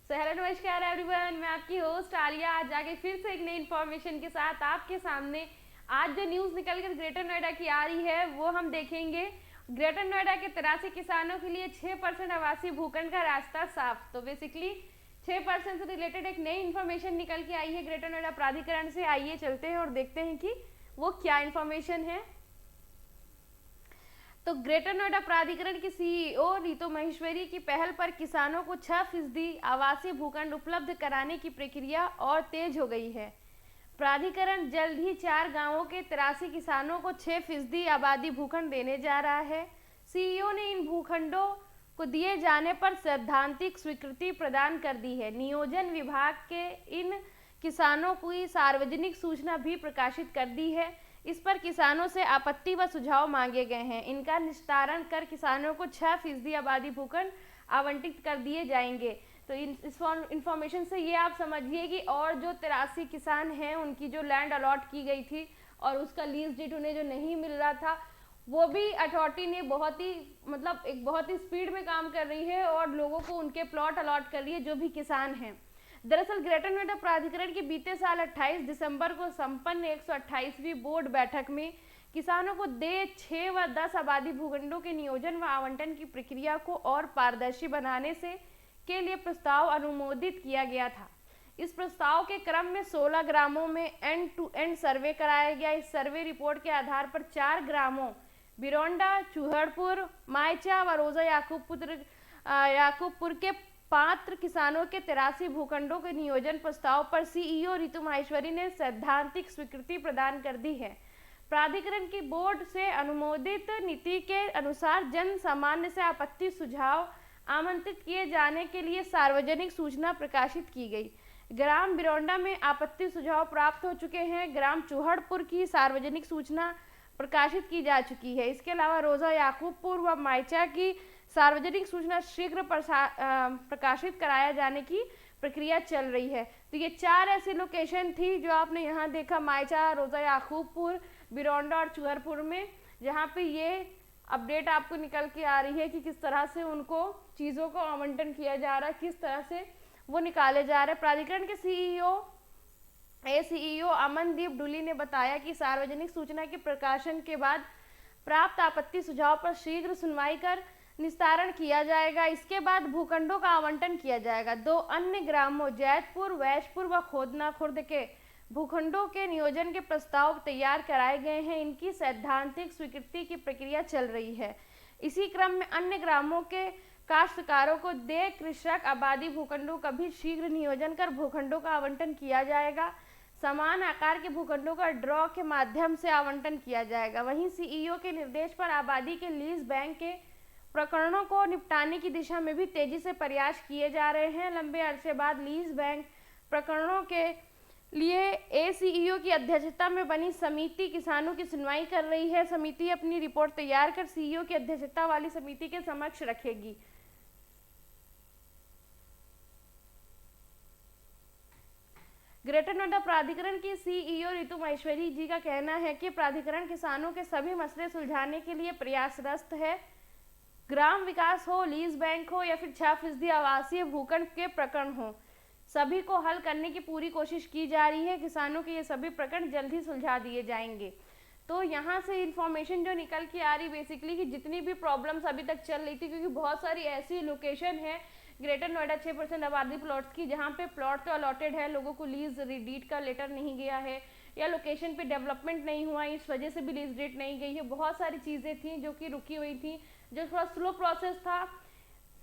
So hello नमस्कार everyone, मैं आपकी होस्ट आलिया आज आगे फिर से एक नई इन्फॉर्मेशन के साथ आपके सामने। आज जो न्यूज़ निकल कर ग्रेटर नोएडा की आ रही है वो हम देखेंगे। ग्रेटर नोएडा के 83 किसानों के लिए 6% आवासीय भूखंड का रास्ता साफ। तो बेसिकली 6% से रिलेटेड एक नई इन्फॉर्मेशन निकल के आई है ग्रेटर नोएडा प्राधिकरण से। आइए चलते हैं और देखते हैं कि वो क्या इन्फॉर्मेशन है। तो ग्रेटर नोएडा प्राधिकरण की सीईओ रीतू महेश्वरी की पहल पर किसानों को 6% आवासीय भूखंड उपलब्ध कराने की प्रक्रिया और तेज हो गई है। प्राधिकरण जल्द ही 4 गांवों के 83 किसानों को 6% आबादी भूखंड देने जा रहा है। सीईओ ने इन भूखंडों को दिए जाने पर सैद्धांतिक स्वीकृति प्रदान कर दी है। नियोजन विभाग के इन किसानों की सार्वजनिक सूचना भी प्रकाशित कर दी है। इस पर किसानों से आपत्ति व सुझाव मांगे गए हैं। इनका निस्तारण कर किसानों को 6% आबादी भूखंड आवंटित कर दिए जाएंगे। तो इस इंफॉर्मेशन से ये आप समझिए कि और जो 83 किसान हैं उनकी जो लैंड अलॉट की गई थी और उसका लीज डीड उन्हें जो नहीं मिल रहा था, वो भी अथॉरिटी ने बहुत ही स्पीड में काम कर रही है और लोगों को उनके प्लॉट अलॉट कर रही है जो भी किसान हैं। दरअसल ग्रेटर नोएडा प्राधिकरण की बीते साल 28 दिसंबर को संपन्न 128वीं बोर्ड बैठक में किसानों को दे 6 व 10 आबादी भूखंडों के नियोजन व आवंटन की प्रक्रिया को और पारदर्शी बनाने से के लिए प्रस्ताव अनुमोदित किया गया था। इस प्रस्ताव के क्रम में 16 ग्रामों में एंड टू एंड सर्वे कराया गया। इस सर्वे रिपोर्ट के आधार पर 4 ग्रामों बिरोंडा, चूहड़पुर, मायचा व रोजा याकूबपुर के पात्र किसानों के 83 भूखंडों के नियोजन प्रस्ताव पर सीईओ रीतू माहेश्वरी ने सैद्धांतिक स्वीकृति प्रदान कर दी है। प्राधिकरण की बोर्ड से अनुमोदित नीति के अनुसार जन सामान्य से आपत्ति सुझाव आमंत्रित किए जाने के लिए सार्वजनिक सूचना प्रकाशित की गई। ग्राम बिरोंडा में आपत्ति सुझाव प्राप्त हो चुके हैं। ग्राम चूहड़पुर की सार्वजनिक सूचना प्रकाशित की जा चुकी है। इसके अलावा रोजा याकूबपुर व मायचा की सार्वजनिक सूचना शीघ्र प्रकाशित कराया जाने की प्रक्रिया चल रही है। तो ये 4 ऐसी लोकेशन थी जो आपने यहाँ देखा, मायचा, रोजा याकूबपुर, बिरोंडा और चूहड़पुर में, जहाँ पे ये अपडेट आपको निकल के आ रही है कि किस तरह से उनको चीज़ों को आवंटन किया जा रहा है, किस तरह से वो निकाले जा रहे हैं। प्राधिकरण के सीईओ अमनदीप डुली ने बताया कि सार्वजनिक सूचना के प्रकाशन के बाद प्राप्त आपत्ति सुझाव पर शीघ्र सुनवाई कर निस्तारण किया जाएगा। इसके बाद भूखंडों का आवंटन किया जाएगा। 2 अन्य ग्रामों जैतपुर, वैशपुर व खोदना खुर्द के भूखंडों के नियोजन के प्रस्ताव तैयार कराए गए हैं। इनकी सैद्धांतिक स्वीकृति की प्रक्रिया चल रही है। इसी क्रम में अन्य ग्रामों के काश्तकारों को दे कृषक आबादी भूखंडों का भी शीघ्र नियोजन कर भूखंडों का आवंटन किया जाएगा। समान आकार के भूखंडों का ड्रॉ के माध्यम से आवंटन किया जाएगा। वहीं सीईओ के निर्देश पर आबादी के लीज बैंक के प्रकरणों को निपटाने की दिशा में भी तेजी से प्रयास किए जा रहे हैं। लंबे अरसे बाद लीज बैंक प्रकरणों के लिए एसीईओ की अध्यक्षता में बनी समिति किसानों की सुनवाई कर रही है। समिति अपनी रिपोर्ट तैयार कर सीईओ की अध्यक्षता वाली समिति के समक्ष रखेगी। ग्रेटर नोएडा प्राधिकरण की सीईओ रीतू माहेश्वरी जी का कहना है कि प्राधिकरण किसानों के सभी मसले सुलझाने के लिए प्रयासरत है। ग्राम विकास हो, लीज बैंक हो या फिर 6% आवासीय भूखंड के प्रकरण हो, सभी को हल करने की पूरी कोशिश की जा रही है। किसानों के ये सभी प्रकरण जल्द ही सुलझा दिए जाएंगे। तो यहाँ से इंफॉर्मेशन जो निकल के आ रही बेसिकली कि जितनी भी प्रॉब्लम्स अभी तक चल रही थी, क्योंकि बहुत सारी ऐसी लोकेशन है ग्रेटर नोएडा 6% आबादी प्लॉट्स की जहाँ पे प्लॉट तो अलॉटेड है, लोगों को लीज डीड का लेटर नहीं गया है या लोकेशन पे डेवलपमेंट नहीं हुआ, इस वजह से भी लीज डीड नहीं गई है। बहुत सारी चीज़ें थी जो कि रुकी हुई थी, जो थोड़ा स्लो प्रोसेस था।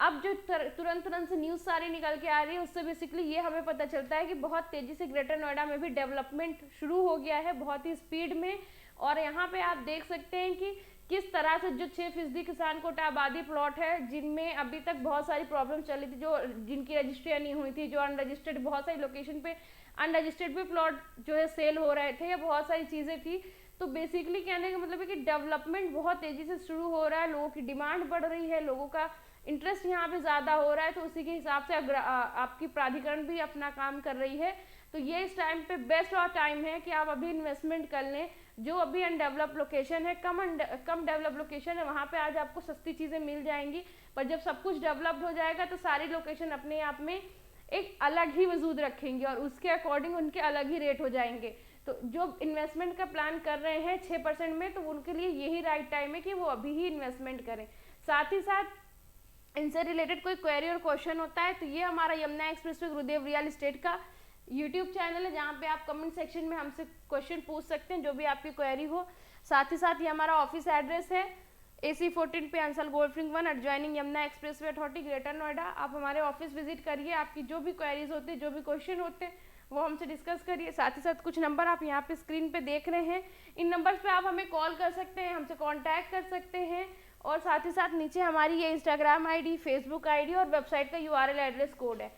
अब जो तुरंत से न्यूज़ सारी निकल के आ रही है उससे बेसिकली ये हमें पता चलता है कि बहुत तेज़ी से ग्रेटर नोएडा में भी डेवलपमेंट शुरू हो गया है, बहुत ही स्पीड में। और यहाँ पे आप देख सकते हैं कि किस तरह से जो 6% किसान कोटा आबादी प्लॉट है जिनमें अभी तक बहुत सारी प्रॉब्लम चल रही थी, जो जिनकी रजिस्ट्रियाँ नहीं हुई थी, जो अनरजिस्टर्ड, बहुत सारी लोकेशन पे अनरजिस्टर्ड भी प्लॉट जो है सेल हो रहे थे, या बहुत सारी चीज़ें थी। तो बेसिकली कहने का मतलब है कि डेवलपमेंट बहुत तेज़ी से शुरू हो रहा है, लोगों की डिमांड बढ़ रही है, लोगों का इंटरेस्ट यहाँ पे ज़्यादा हो रहा है। तो उसी के हिसाब से आपकी प्राधिकरण भी अपना काम कर रही है। तो ये इस टाइम पे बेस्ट और टाइम है कि आप अभी इन्वेस्टमेंट कर लें। जो अभी अनडेवलप लोकेशन है, कम डेवलप लोकेशन है, वहाँ पे आज आपको सस्ती चीज़ें मिल जाएंगी, पर जब सब कुछ डेवलप्ड हो जाएगा तो सारी लोकेशन अपने आप में एक अलग ही वजूद रखेंगे और उसके अकॉर्डिंग उनके अलग ही रेट हो जाएंगे। तो जो इन्वेस्टमेंट का प्लान कर रहे हैं 6% में, तो उनके लिए यही राइट टाइम है कि वो अभी ही इन्वेस्टमेंट करें। साथ ही साथ इनसे रिलेटेड कोई क्वेरी और क्वेश्चन होता है तो ये हमारा यमुना एक्सप्रेस वे गुरुदेव रियल एस्टेट का यूट्यूब चैनल है, जहाँ पे आप कमेंट सेक्शन में हमसे क्वेश्चन पूछ सकते हैं जो भी आपकी क्वेरी हो। साथ ही साथ ये हमारा ऑफिस एड्रेस है AC 14 पे अंसल गोल्डफिंग 1 adjoining Yamuna expressway authority Greater Noida. आप हमारे ऑफिस विजिट करिए, आपकी जो भी क्वेरीज होते हैं, जो भी क्वेश्चन होते हैं वो हमसे डिस्कस करिए। साथ ही साथ कुछ नंबर आप यहाँ पे स्क्रीन पे देख रहे हैं, इन नंबर्स पे आप हमें कॉल कर सकते हैं, हमसे कांटेक्ट कर सकते हैं। और साथ ही साथ नीचे हमारी ये इंस्टाग्राम आईडी, फेसबुक आईडी और वेबसाइट का URL एड्रेस कोड है।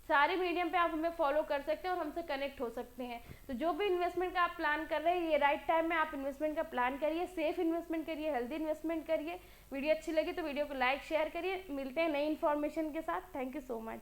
सारे मीडियम पे आप हमें फॉलो कर सकते हैं और हमसे कनेक्ट हो सकते हैं। तो जो भी इन्वेस्टमेंट का आप प्लान कर रहे हैं, ये राइट टाइम में आप इन्वेस्टमेंट का प्लान करिए, सेफ इन्वेस्टमेंट करिए, हेल्दी इन्वेस्टमेंट करिए। वीडियो अच्छी लगी तो वीडियो को लाइक शेयर करिए। मिलते हैं नई इन्फॉर्मेशन के साथ। Thank you so much.